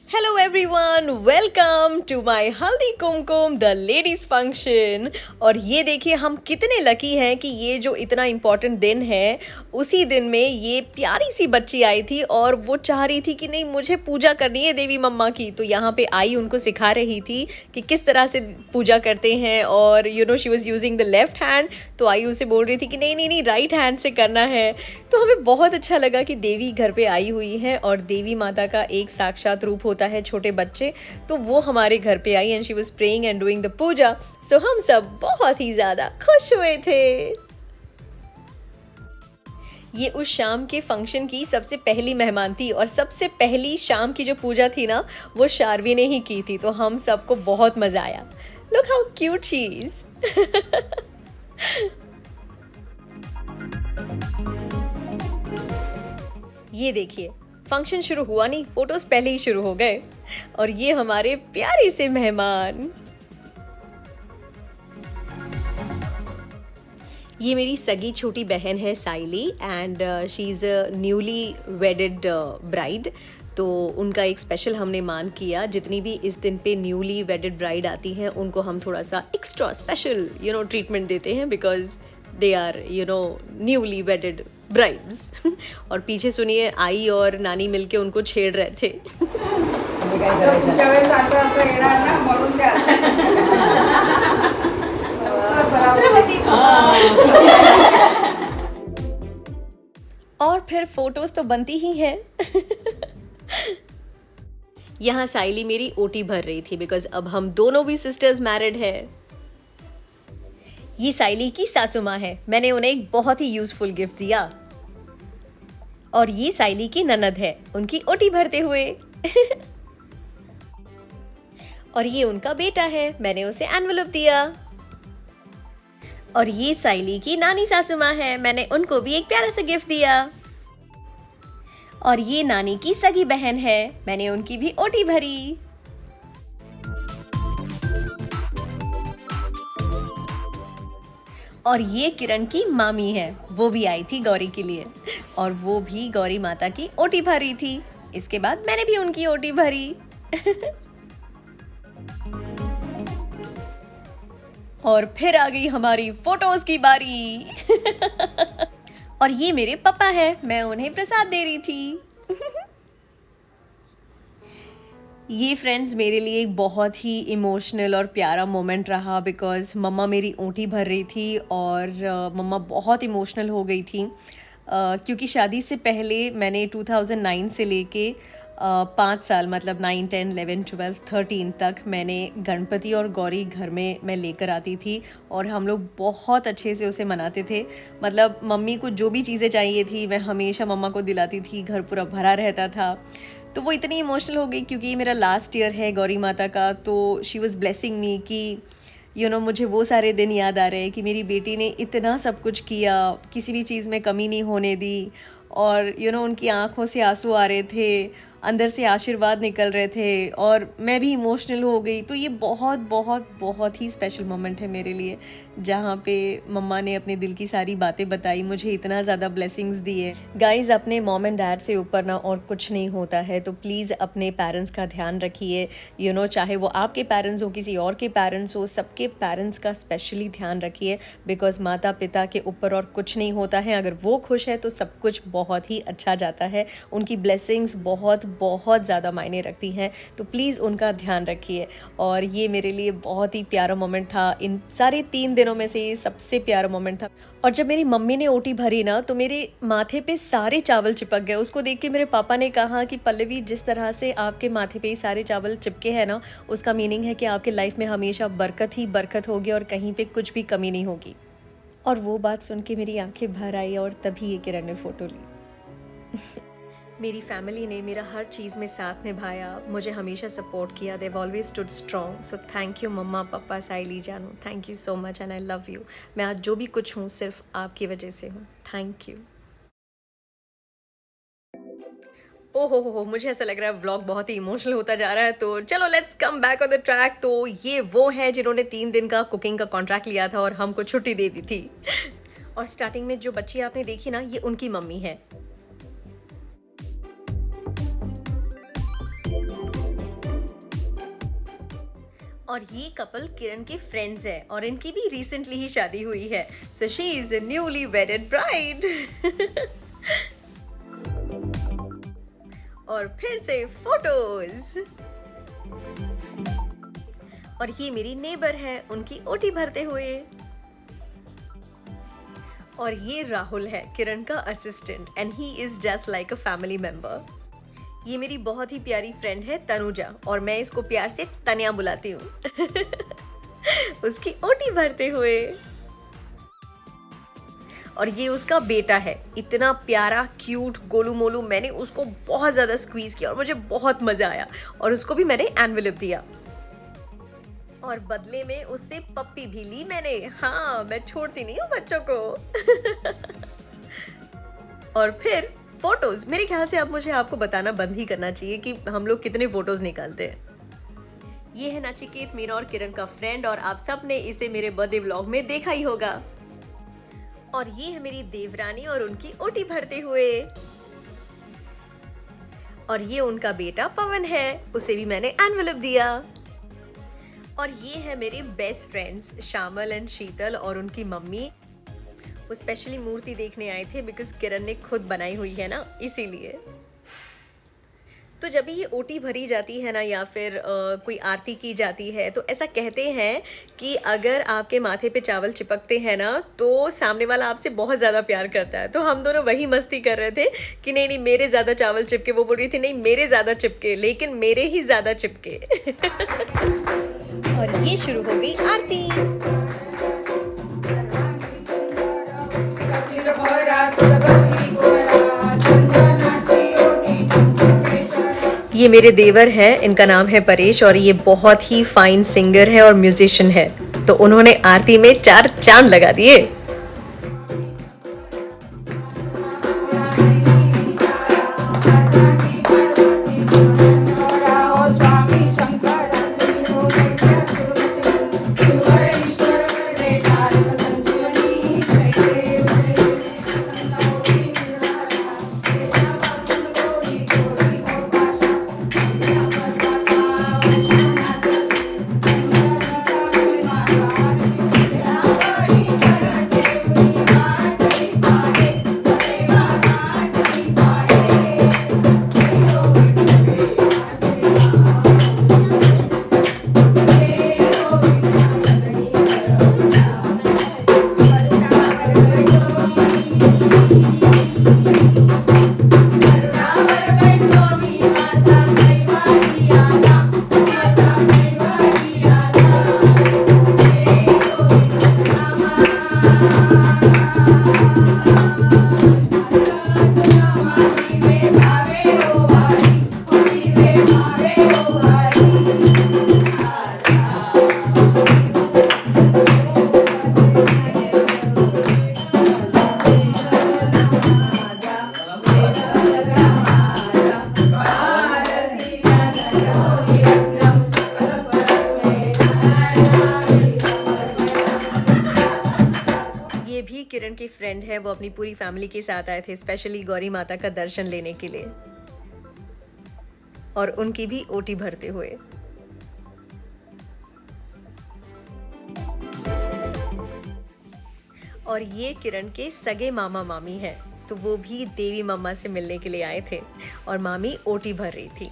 Hello everyone, welcome to my Haldi Kumkum the ladies function. और ये देखिए हम कितने लकी हैं कि ये जो इतना इम्पोर्टेंट दिन है, उसी दिन में ये प्यारी सी बच्ची आई थी और वो चाह रही थी कि नहीं, मुझे पूजा करनी है देवी मम्मा की। तो यहाँ पे आई उनको सिखा रही थी कि किस तरह से पूजा करते हैं। और she was using the left hand, तो आई उसे बोल रही थी कि नहीं नहीं नहीं, राइट हैंड से करना है। तो हमें बहुत अच्छा लगा कि देवी घर पे आई हुई है और देवी माता का एक साक्षात रूप होता है छोटे बच्चे। तो वो हमारे घर पे आई and she was praying and doing the puja. So हम सब बहुत ही ज़्यादा खुश हुए थे। ये उस शाम के फंक्शन की सबसे पहली मेहमान थी और सबसे पहली शाम की जो पूजा थी ना, वो शार्वी ने ही की थी। तो हम सबको बहुत मज़ा आया। Look how cute she is. ये देखिए, फंक्शन शुरू हुआ नहीं, फोटोज पहले ही शुरू हो गए। और ये हमारे प्यारे से मेहमान। ये मेरी सगी छोटी बहन है Saili and she is a newly wedded bride. तो उनका एक स्पेशल हमने मान किया। जितनी भी इस दिन पे न्यूली वेडेड ब्राइड आती हैं उनको हम थोड़ा सा एक्स्ट्रा स्पेशल ट्रीटमेंट देते हैं, because they are newly wedded brides. और पीछे सुनिए, आई और नानी मिलके उनको छेड़ रहे थे। असं तुमच्या वेळेस असं असं येणार ना, म्हणून त्या और फिर फोटोज तो बनती ही हैं। यहाँ साइली मेरी ओटी भर रही थी, बिकॉज अब हम दोनों भी सिस्टर्स मैरिड है। ये साइली की सासू माँ है, मैंने उन्हें एक बहुत ही यूजफुल गिफ्ट दिया। और ये साइली की ननद है, उनकी ओटी भरते हुए। और ये उनका बेटा है, मैंने उसे एनवेलप दिया। और ये साइली की नानी सासू माँ है, मैंने उनको भी एक प्यारा सा गिफ्ट दिया। और ये नानी की सगी बहन है, मैंने उनकी भी ओटी भरी। और ये किरण की मामी है, वो भी आई थी गौरी के लिए और वो भी गौरी माता की ओटी भरी थी। इसके बाद मैंने भी उनकी ओटी भरी। और फिर आ गई हमारी फोटोज की बारी। और ये मेरे पापा हैं, मैं उन्हें प्रसाद दे रही थी। ये फ्रेंड्स मेरे लिए एक बहुत ही इमोशनल और प्यारा मोमेंट रहा, बिकॉज़ मम्मा मेरी ओटी भर रही थी और मम्मा बहुत इमोशनल हो गई थी। क्योंकि शादी से पहले मैंने 2009 से लेके 5 साल, मतलब 9, 10, 11, 12, 13 तक मैंने गणपति और गौरी घर में मैं लेकर आती थी और हम लोग बहुत अच्छे से उसे मनाते थे। मतलब मम्मी को जो भी चीज़ें चाहिए थी मैं हमेशा मम्मा को दिलाती थी, घर पूरा भरा रहता था। तो वो इतनी इमोशनल हो गई क्योंकि ये मेरा लास्ट ईयर है गौरी माता का। तो शी वॉज़ ब्लेसिंग मी कि मुझे वो सारे दिन याद आ रहे हैं कि मेरी बेटी ने इतना सब कुछ किया, किसी भी चीज़ में कमी नहीं होने दी। और उनकी आंखों से आंसू आ रहे थे, अंदर से आशीर्वाद निकल रहे थे और मैं भी इमोशनल हो गई। तो ये बहुत बहुत बहुत ही स्पेशल मोमेंट है मेरे लिए, जहाँ पे मम्मा ने अपने दिल की सारी बातें बताई, मुझे इतना ज़्यादा ब्लेसिंग्स दिए। गाइज़, अपने मॉम एंड डैड से ऊपर ना और कुछ नहीं होता है। तो प्लीज़ अपने पेरेंट्स का ध्यान रखिए। चाहे वो आपके पेरेंट्स हो, किसी और के पेरेंट्स हो, सबके पेरेंट्स का स्पेशली ध्यान रखिए। बिकॉज माता पिता के ऊपर और कुछ नहीं होता है। अगर वो खुश है तो सब कुछ बहुत ही अच्छा जाता है। उनकी ब्लेसिंग्स बहुत बहुत ज़्यादा मायने रखती हैं। तो प्लीज़ उनका ध्यान रखिए। और ये मेरे लिए बहुत ही प्यारा मोमेंट था। इन सारे 3 दिनों में से ये सबसे प्यारा मोमेंट था। और जब मेरी मम्मी ने ओटी भरी ना, तो मेरे माथे पे सारे चावल चिपक गए। उसको देख के मेरे पापा ने कहा कि पल्लवी, जिस तरह से आपके माथे पे ये सारे चावल चिपके हैं ना, उसका मीनिंग है कि आपके लाइफ में हमेशा बरकत ही बरकत होगी और कहीं पे कुछ भी कमी नहीं होगी। और वो बात सुन के मेरी आंखें भर आई और तभी ये किरण ने फ़ोटो ली। मेरी फैमिली ने मेरा हर चीज़ में साथ निभाया, मुझे हमेशा सपोर्ट किया। Dev always stood strong. So thank you मम्मा, पापा, साइली जानू, thank you so much and I love you. मैं आज जो भी कुछ हूँ सिर्फ आपकी वजह से हूँ। Thank you. ओहो मुझे ऐसा लग रहा है व्लॉग बहुत ही इमोशनल होता जा रहा है, तो चलो let's come back on the track. तो ये वो है जिन्होंने 3 दिन का कुकिंग का कॉन्ट्रैक्ट लिया था और हमको छुट्टी दे दी थी। और स्टार्टिंग में जो बच्ची आपने देखी ना, ये उनकी मम्मी है। और ये कपल किरण के फ्रेंड्स है और इनकी भी रिसेंटली ही शादी हुई है। So she is a newly wedded bride. और फिर से फोटोज। और ये मेरी नेबर है, उनकी ओटी भरते हुए। और ये राहुल है, किरण का assistant, and he is just like a family member. ये मेरी बहुत ही प्यारी फ्रेंड है तनुजा, और मैं इसको प्यार से तनिया बुलाती हूँ। उसकी ओटी भरते हुए। और ये उसका बेटा है, इतना प्यारा क्यूट गोलू मोलू। मैंने उसको बहुत ज़्यादा स्क्वीज किया और मुझे बहुत मज़ा आया, और उसको भी मैंने एनवेलप दिया और बदले में उससे पप्पी भी ली मैंने। हाँ, मैं छोड़ती नहीं हूँ बच्चों को। और फिर फोटोज। मेरे ख्याल से अब मुझे आपको बताना बंद ही करना चाहिए कि हम लोग कितने फोटोज निकालते हैं। ये है नचिकेत, मेरा और किरण का फ्रेंड, और आप सब ने इसे मेरे बर्थडे व्लॉग में देखा ही होगा। और ये है मेरी देवरानी और उनकी ओटी भरते हुए। और ये उनका बेटा पवन है, उसे भी मैंने एनवेलप दिया। और ये है मेरे बेस्ट फ्रेंड्स श्यामल एंड शीतल और उनकी मम्मी। वो स्पेशली मूर्ति देखने आए थे बिकॉज किरण ने खुद बनाई हुई है ना, इसीलिए। तो जब ये ओटी भरी जाती है ना, या फिर कोई आरती की जाती है, तो ऐसा कहते हैं कि अगर आपके माथे पे चावल चिपकते हैं ना, तो सामने वाला आपसे बहुत ज़्यादा प्यार करता है। तो हम दोनों वही मस्ती कर रहे थे कि नहीं नहीं मेरे ज़्यादा चावल चिपके। वो बोल रही थी नहीं मेरे ज़्यादा चिपके, लेकिन मेरे ही ज़्यादा चिपके। और ये शुरू हो गई आरती। ये मेरे देवर हैं, इनका नाम है परेश, और ये बहुत ही फाइन सिंगर है और म्यूजिशियन है। तो उन्होंने आरती में 4 चांद लगा दिए। किरण के फ्रेंड है, वो अपनी पूरी फैमिली के साथ आए थे स्पेशली गौरी माता का दर्शन लेने के लिए, और उनकी भी ओटी भरते हुए। और ये किरण के सगे मामा मामी हैं, तो वो भी देवी मम्मा से मिलने के लिए आए थे और मामी ओटी भर रही थी।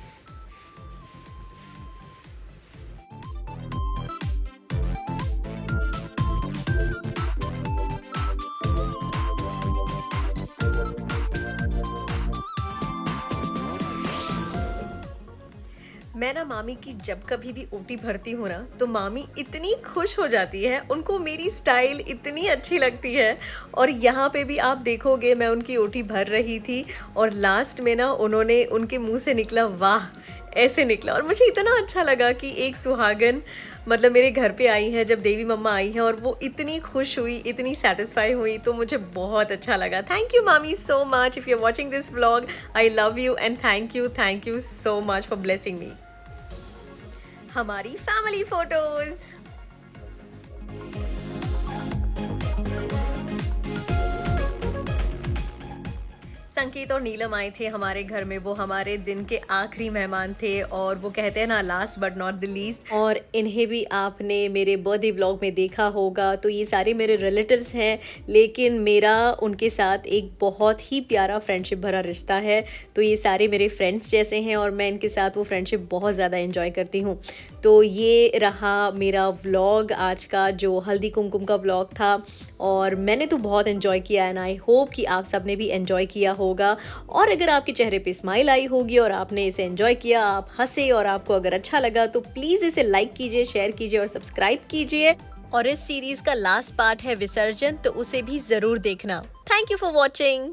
मैं ना मामी की जब कभी भी ओटी भरती हूँ ना, तो मामी इतनी खुश हो जाती है, उनको मेरी स्टाइल इतनी अच्छी लगती है। और यहाँ पे भी आप देखोगे मैं उनकी ओटी भर रही थी और लास्ट में ना उन्होंने, उनके मुंह से निकला वाह, ऐसे निकला। और मुझे इतना अच्छा लगा कि एक सुहागन मतलब मेरे घर पे आई है, जब देवी मम्मा आई है और वो इतनी खुश हुई, इतनी सेटिस्फाई हुई, तो मुझे बहुत अच्छा लगा। थैंक यू मामी so much. If you are watching this vlog, I love you and thank you so much for blessing me. हमारी फैमिली फोटोज़। संकेत और नीलम आए थे हमारे घर में। वो हमारे दिन के आखिरी मेहमान थे और वो कहते हैं ना, last but not the least. और इन्हें भी आपने मेरे बर्थडे व्लॉग में देखा होगा। तो ये सारे मेरे रिलेटिव्स हैं, लेकिन मेरा उनके साथ एक बहुत ही प्यारा फ्रेंडशिप भरा रिश्ता है। तो ये सारे मेरे फ्रेंड्स जैसे हैं और मैं इनके साथ वो फ्रेंडशिप बहुत ज़्यादा एंजॉय करती हूँ। तो ये रहा मेरा व्लॉग आज का, जो हल्दी कुमकुम का व्लॉग था। और मैंने तो बहुत एंजॉय किया एंड आई होप कि आप सब ने भी एंजॉय किया होगा। और अगर आपके चेहरे पे स्माइल आई होगी और आपने इसे एंजॉय किया, आप हंसे और आपको अगर अच्छा लगा, तो प्लीज़ इसे लाइक कीजिए, शेयर कीजिए और सब्सक्राइब कीजिए। और इस सीरीज़ का लास्ट पार्ट है विसर्जन, तो उसे भी ज़रूर देखना। Thank you for watching.